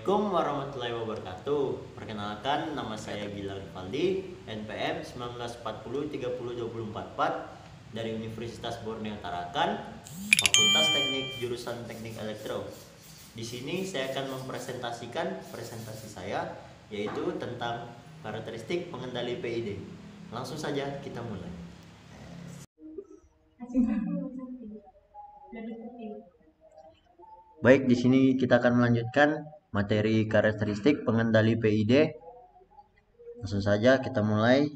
Assalamualaikum warahmatullahi wabarakatuh. Perkenalkan, nama saya Gilang Rivaldi, NPM 19403024 dari Universitas Borneo Tarakan, Fakultas Teknik jurusan Teknik Elektro. Di sini saya akan mempresentasikan presentasi saya, yaitu tentang karakteristik pengendali PID. Langsung saja kita mulai. Baik, di sini kita akan melanjutkan materi karakteristik pengendali PID. Langsung saja kita mulai.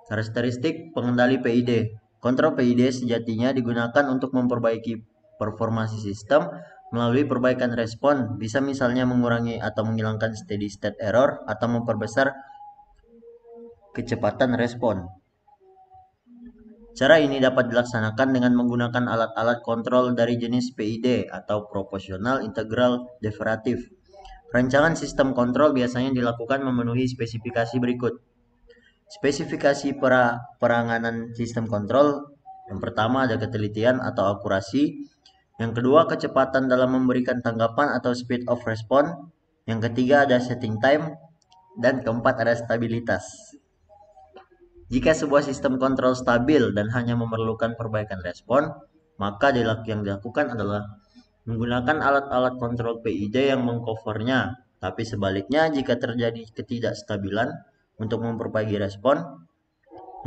Karakteristik pengendali PID. Kontrol PID sejatinya digunakan untuk memperbaiki performasi sistem melalui perbaikan respon, bisa misalnya mengurangi atau menghilangkan steady state error atau memperbesar kecepatan respon. Cara ini dapat dilaksanakan dengan menggunakan alat-alat kontrol dari jenis PID atau proporsional integral derivatif. Rancangan sistem kontrol biasanya dilakukan memenuhi spesifikasi berikut. Spesifikasi peranganan sistem kontrol. Yang pertama ada ketelitian atau akurasi. Yang kedua kecepatan dalam memberikan tanggapan atau speed of response. Yang ketiga ada setting time. Dan keempat ada stabilitas. Jika sebuah sistem kontrol stabil dan hanya memerlukan perbaikan respon, maka yang dilakukan adalah menggunakan alat-alat kontrol PID yang mengcovernya. Tapi sebaliknya, jika terjadi ketidakstabilan untuk memperbaiki respon,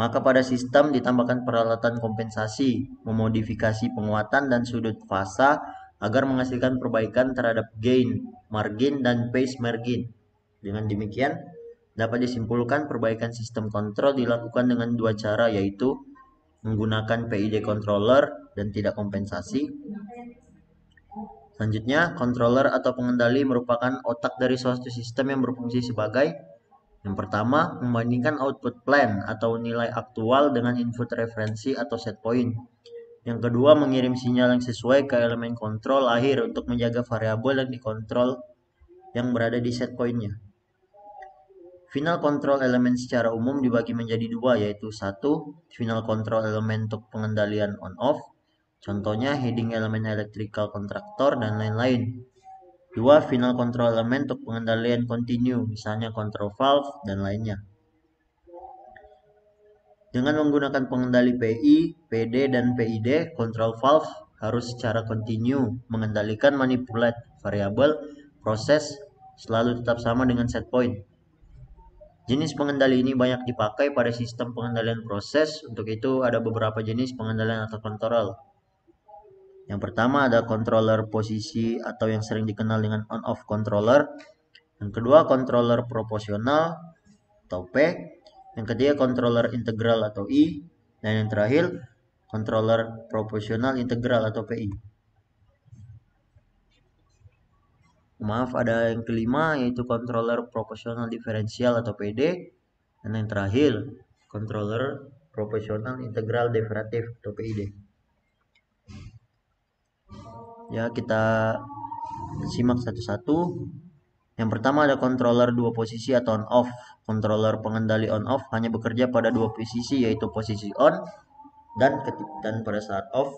maka pada sistem ditambahkan peralatan kompensasi, memodifikasi penguatan dan sudut fasa agar menghasilkan perbaikan terhadap gain, margin, dan phase margin. Dengan demikian, dapat disimpulkan perbaikan sistem kontrol dilakukan dengan dua cara, yaitu menggunakan PID controller dan tidak kompensasi. Selanjutnya, controller atau pengendali merupakan otak dari suatu sistem yang berfungsi sebagai: yang pertama, membandingkan output plan atau nilai aktual dengan input referensi atau set point. Yang kedua, mengirim sinyal yang sesuai ke elemen kontrol akhir untuk menjaga variabel yang dikontrol yang berada di set point-nya. Final control element secara umum dibagi menjadi dua, yaitu satu, final control element untuk pengendalian on-off, contohnya heading elemen electrical contractor dan lain-lain. Dua, final control element untuk pengendalian continue, misalnya control valve dan lainnya. Dengan menggunakan pengendali PI, PD, dan PID, control valve harus secara continue mengendalikan manipulate variabel proses selalu tetap sama dengan set point. Jenis pengendali ini banyak dipakai pada sistem pengendalian proses. Untuk itu ada beberapa jenis pengendalian atau kontrol. Yang pertama ada controller posisi atau yang sering dikenal dengan on-off controller. Yang kedua controller proporsional atau P. Yang ketiga controller integral atau I. Dan yang terakhir controller proporsional integral atau PI. Maaf, ada yang kelima yaitu controller proporsional diferensial atau PD. Dan yang terakhir controller proporsional integral derivatif atau PID. Ya, kita simak satu-satu. Yang pertama ada controller dua posisi atau on off. Controller pengendali on off hanya bekerja pada dua posisi, yaitu posisi on dan pada saat off.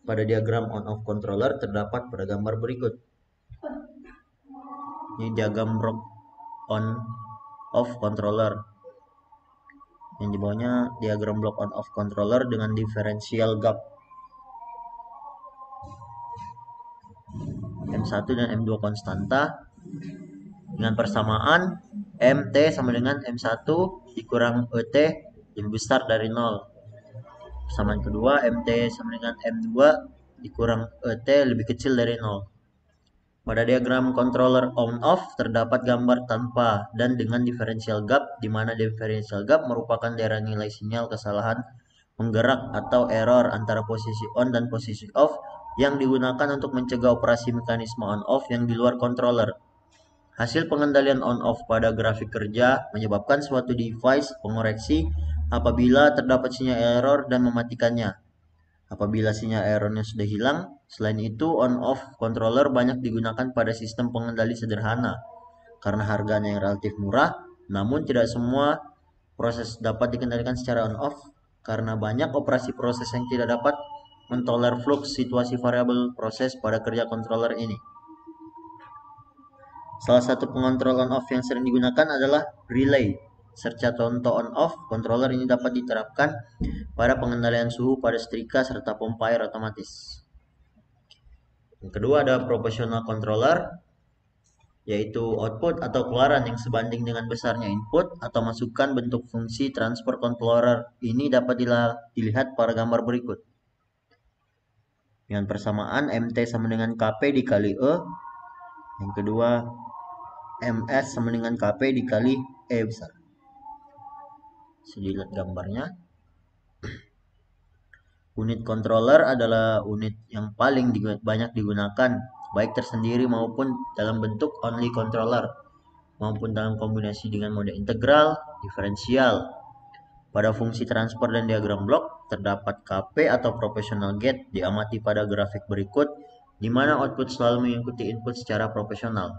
Pada diagram on off controller terdapat pada gambar berikut. Ini diagram block on off controller. Yang di bawahnya diagram block on off controller dengan differential gap M1 dan M2 konstanta dengan persamaan MT sama dengan M1 dikurang ET lebih besar dari 0. Persamaan kedua MT sama dengan M2 dikurang ET lebih kecil dari 0. Pada diagram controller on-off terdapat gambar tanpa dan dengan differential gap, di mana differential gap merupakan daerah nilai sinyal kesalahan menggerak atau error antara posisi on dan posisi off yang digunakan untuk mencegah operasi mekanisme on-off yang di luar controller. Hasil pengendalian on-off pada grafik kerja menyebabkan suatu device mengoreksi apabila terdapat sinyal error dan mematikannya. Apabila sinyal errornya sudah hilang, selain itu on-off controller banyak digunakan pada sistem pengendali sederhana karena harganya yang relatif murah, namun tidak semua proses dapat dikendalikan secara on-off karena banyak operasi proses yang tidak dapat mentoler flux situasi variabel proses pada kerja controller ini. Salah satu pengontrol on-off yang sering digunakan adalah relay. Serta contoh on-off, controller ini dapat diterapkan pada pengendalian suhu pada setrika serta pompa air otomatis. Yang kedua ada proportional controller, yaitu output atau keluaran yang sebanding dengan besarnya input atau masukan. Bentuk fungsi transfer controller ini dapat dilihat pada gambar berikut. Dengan persamaan MT sama dengan KP dikali E. Yang kedua MS sama dengan KP dikali E besar. Saya lihat gambarnya. Unit controller adalah unit yang paling banyak digunakan, baik tersendiri maupun dalam bentuk only controller, maupun dalam kombinasi dengan mode integral, diferensial. Pada fungsi transfer dan diagram blok, terdapat KP atau proportional gate diamati pada grafik berikut, di mana output selalu mengikuti input secara proporsional.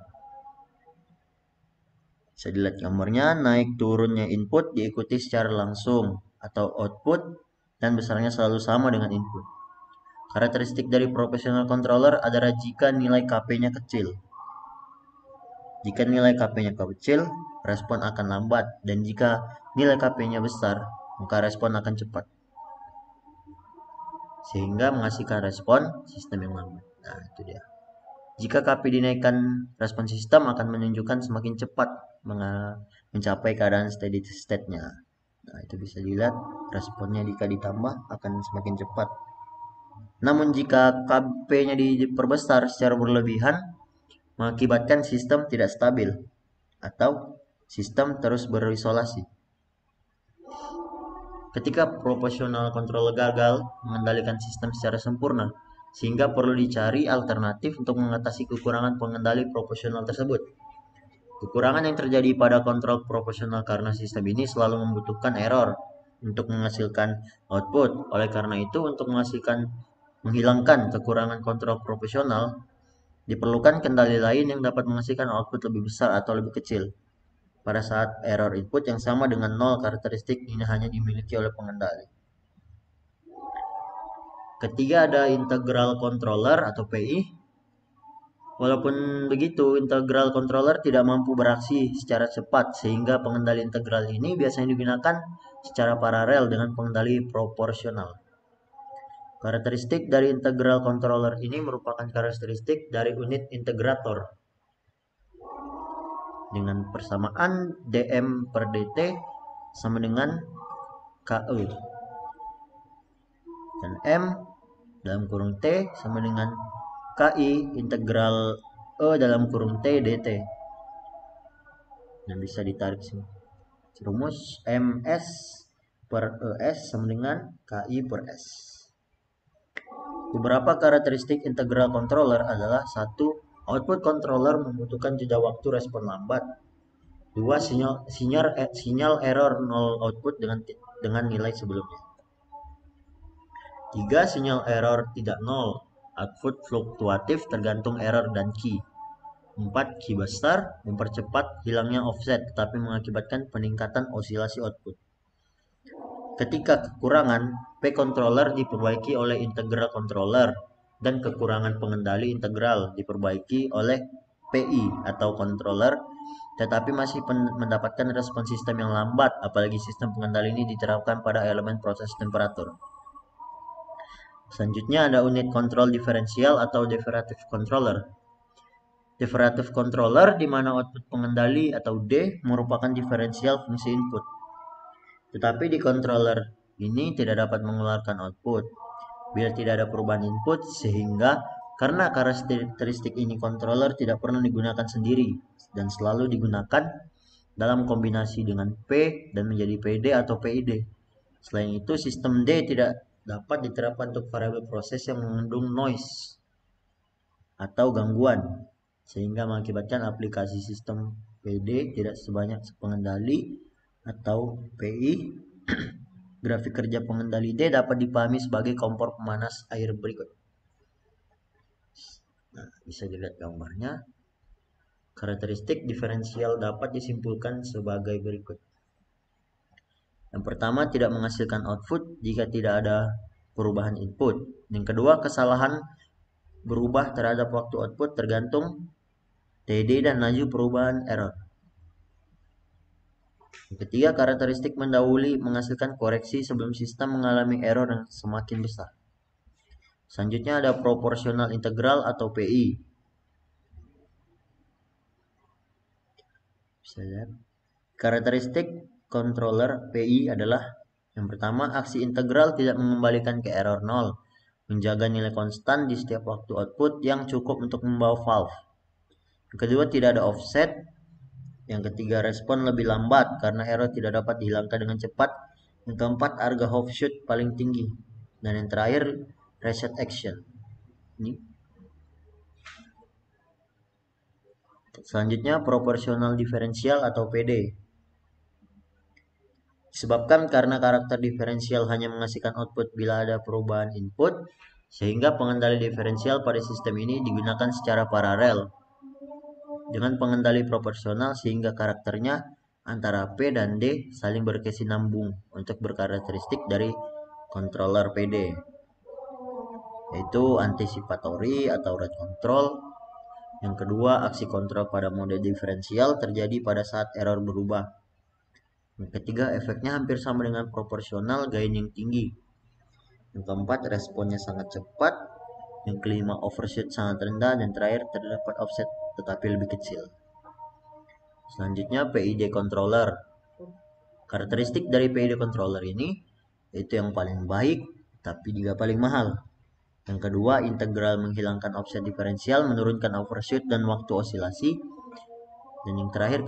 Bisa dilihat gambarnya, naik turunnya input diikuti secara langsung atau output dan besarnya selalu sama dengan input. Karakteristik dari proportional controller adalah jika nilai KP-nya kecil. Jika nilai KP-nya kecil, respon akan lambat, dan jika nilai KP-nya besar, maka respon akan cepat. Sehingga menghasilkan respon sistem yang lambat. Nah, itu dia. Jika KP dinaikkan, respon sistem akan menunjukkan semakin cepat mencapai keadaan steady state-nya. Nah, itu bisa dilihat responnya jika ditambah akan semakin cepat. Namun jika KP-nya diperbesar secara berlebihan, mengakibatkan sistem tidak stabil atau sistem terus berisolasi. Ketika proportional controller gagal mengendalikan sistem secara sempurna, sehingga perlu dicari alternatif untuk mengatasi kekurangan pengendali proporsional tersebut. Kekurangan yang terjadi pada kontrol proporsional karena sistem ini selalu membutuhkan error untuk menghasilkan output. Oleh karena itu, untuk menghilangkan kekurangan kontrol proporsional, diperlukan kendali lain yang dapat menghasilkan output lebih besar atau lebih kecil. Pada saat error input yang sama dengan 0, karakteristik ini hanya dimiliki oleh pengendali. Ketiga ada integral controller atau PI. Walaupun begitu, integral controller tidak mampu beraksi secara cepat, sehingga pengendali integral ini biasanya digunakan secara paralel dengan pengendali proporsional. Karakteristik dari integral controller ini merupakan karakteristik dari unit integrator. Dengan persamaan dm per dt sama dengan KE. Dan M dalam kurung T sama dengan KI integral E dalam kurung T dt. Dan bisa ditarik sini. Rumus MS per ES sama dengan KI per S. Beberapa karakteristik integral controller adalah: 1. Output controller membutuhkan jeda waktu respon lambat. 2. Sinyal error 0 output dengan nilai sebelumnya. 3. Sinyal error tidak 0. Output fluktuatif tergantung error dan key. 4. Key besar mempercepat hilangnya offset tetapi mengakibatkan peningkatan osilasi output. Ketika kekurangan, P controller diperbaiki oleh integral controller dan kekurangan pengendali integral diperbaiki oleh PI atau controller, tetapi masih mendapatkan respon sistem yang lambat, apalagi sistem pengendali ini diterapkan pada elemen proses temperatur. Selanjutnya ada unit kontrol diferensial atau differative controller. Differative controller di mana output pengendali atau D merupakan diferensial fungsi input. Tetapi di controller ini tidak dapat mengeluarkan output bila tidak ada perubahan input, sehingga karena karakteristik ini controller tidak pernah digunakan sendiri dan selalu digunakan dalam kombinasi dengan P dan menjadi PD atau PID. Selain itu, sistem D tidak dapat diterapkan untuk variabel proses yang mengandung noise atau gangguan, sehingga mengakibatkan aplikasi sistem PD tidak sebanyak pengendali atau PI. Grafik kerja pengendali D dapat dipahami sebagai kompor pemanas air berikut. Nah, bisa dilihat gambarnya. Karakteristik diferensial dapat disimpulkan sebagai berikut. Yang pertama, tidak menghasilkan output jika tidak ada perubahan input. Yang kedua, kesalahan berubah terhadap waktu output tergantung TD dan laju perubahan error. Yang ketiga, karakteristik mendahului menghasilkan koreksi sebelum sistem mengalami error yang semakin besar. Selanjutnya ada proporsional integral atau PI. Bisa lihat. Karakteristik controller PI adalah yang pertama, aksi integral tidak mengembalikan ke error 0, menjaga nilai konstan di setiap waktu output yang cukup untuk membawa valve. Yang kedua, tidak ada offset. Yang ketiga, respon lebih lambat karena error tidak dapat dihilangkan dengan cepat. Yang keempat, harga offshoot paling tinggi. Dan yang terakhir, reset action. Ini. Selanjutnya, proporsional diferensial atau PD. Disebabkan karena karakter diferensial hanya menghasilkan output bila ada perubahan input, sehingga pengendali diferensial pada sistem ini digunakan secara paralel dengan pengendali proporsional sehingga karakternya antara P dan D saling berkesinambung untuk berkarakteristik dari controller PD, yaitu anticipatory atau rate control. Yang kedua, aksi kontrol pada mode diferensial terjadi pada saat error berubah. Yang ketiga, efeknya hampir sama dengan proporsional gain yang tinggi. Yang keempat, responnya sangat cepat. Yang kelima, overshoot sangat rendah. Dan terakhir, terdapat offset tetapi lebih kecil. Selanjutnya, PID controller. Karakteristik dari PID controller ini yaitu yang paling baik tapi juga paling mahal. Yang kedua, integral menghilangkan offset diferensial, menurunkan overshoot dan waktu osilasi. Dan yang terakhir,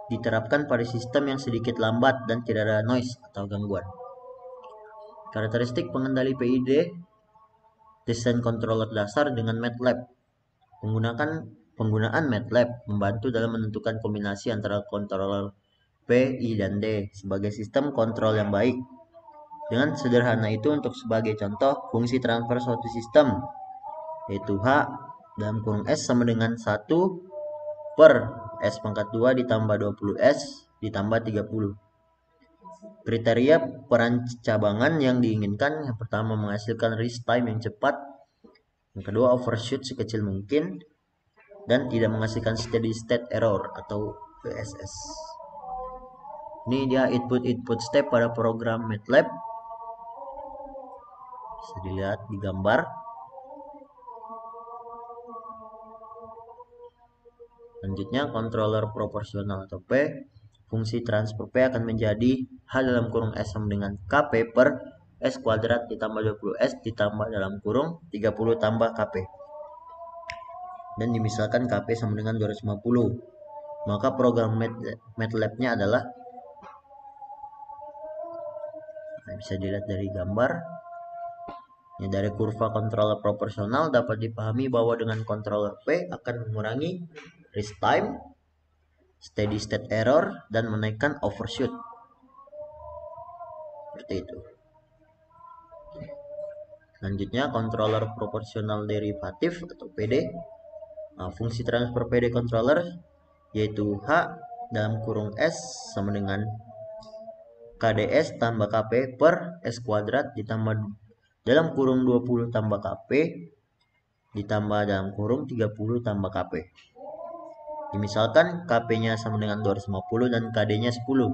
diterapkan pada sistem yang sedikit lambat dan tidak ada noise atau gangguan. Karakteristik pengendali PID, desain controller dasar dengan MATLAB. Penggunaan MATLAB membantu dalam menentukan kombinasi antara controller P, I, dan D sebagai sistem kontrol yang baik. Dengan sederhana itu, untuk sebagai contoh, fungsi transfer suatu sistem yaitu H dalam kurung S sama dengan 1 per S pangkat 2 ditambah 20S ditambah 30. Kriteria perancabangan yang diinginkan, yang pertama menghasilkan rest time yang cepat, yang kedua overshoot sekecil mungkin, dan tidak menghasilkan steady state error atau PSS. Ini dia input step pada program MATLAB. Bisa dilihat di gambar. Selanjutnya, controller proporsional atau P. Fungsi transfer P akan menjadi H dalam kurung S sama dengan KP per S kuadrat ditambah 20S ditambah dalam kurung 30 tambah KP. Dan dimisalkan KP sama dengan 250. Maka program MATLAB-nya adalah, bisa dilihat dari gambar. Ya, dari kurva controller proporsional dapat dipahami bahwa dengan controller P akan mengurangi rest time, steady state error, dan menaikkan overshoot. Seperti itu. Selanjutnya, controller proporsional derivatif atau PD. Fungsi transfer PD controller yaitu H dalam kurung S sama dengan KDS tambah KP per S kuadrat ditambah dalam kurung 20 tambah KP ditambah dalam kurung 30 tambah KP. Misalkan KP-nya sama dengan 250 dan KD-nya 10.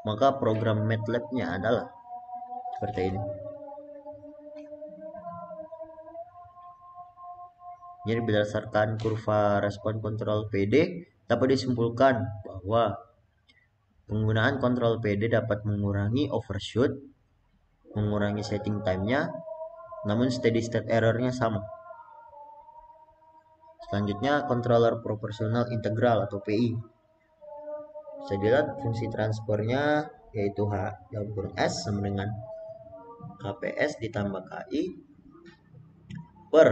Maka program MATLAB-nya adalah seperti ini. Jadi berdasarkan kurva respon kontrol PD dapat disimpulkan bahwa penggunaan kontrol PD dapat mengurangi overshoot, mengurangi setting time-nya, namun steady state error-nya sama. Selanjutnya, controller proporsional integral atau PI. Bisa dilihat fungsi transfernya yaitu H dalam kurung S sama dengan KPS ditambah KI per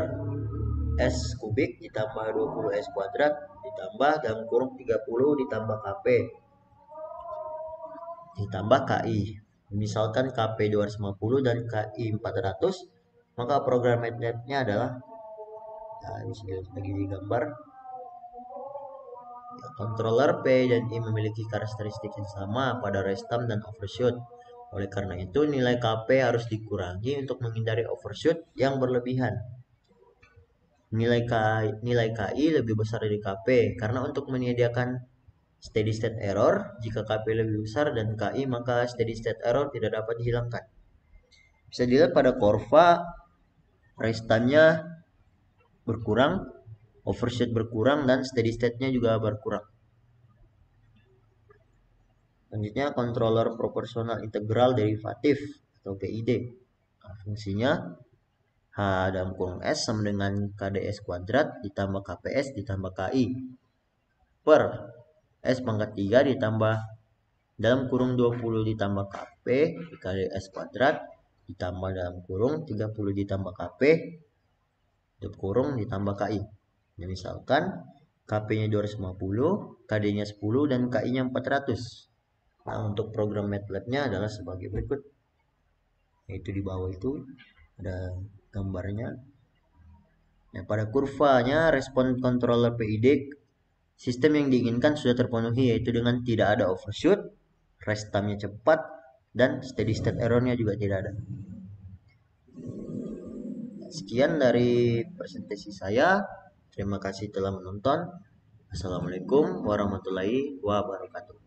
S kubik ditambah 20S kuadrat ditambah dalam kurung 30 ditambah KP ditambah KI. Misalkan KP 250 dan KI 400, maka program MATLAB-nya adalah, bisa dilihat lagi di gambar. Controller P dan I memiliki karakteristik yang sama pada rest time dan overshoot. Oleh karena itu, nilai KP harus dikurangi untuk menghindari overshoot yang berlebihan. nilai KI lebih besar dari KP karena untuk menyediakan steady state error, jika KP lebih besar dan KI maka steady state error tidak dapat dihilangkan. Bisa dilihat pada kurva rest time-nya berkurang, overshoot berkurang, dan steady state-nya juga berkurang. Selanjutnya controller proporsional integral derivatif atau PID. Nah, fungsinya H dalam kurung S sama dengan KDS kuadrat ditambah KPS ditambah KI per S pangkat 3 ditambah dalam kurung 20 ditambah KP dikali S kuadrat ditambah dalam kurung 30 ditambah KP tutup kurung ditambah KI. Nah, misalkan KP-nya 250, KD-nya 10, dan KI-nya 400. Nah, untuk program MATLAB-nya adalah sebagai berikut. Yaitu di bawah itu ada gambarnya. Nah, pada kurvanya respon controller PID sistem yang diinginkan sudah terpenuhi, yaitu dengan tidak ada overshoot, rest time-nya cepat, dan steady state error-nya juga tidak ada. Sekian dari presentasi saya. Terima kasih telah menonton. Assalamualaikum warahmatullahi wabarakatuh.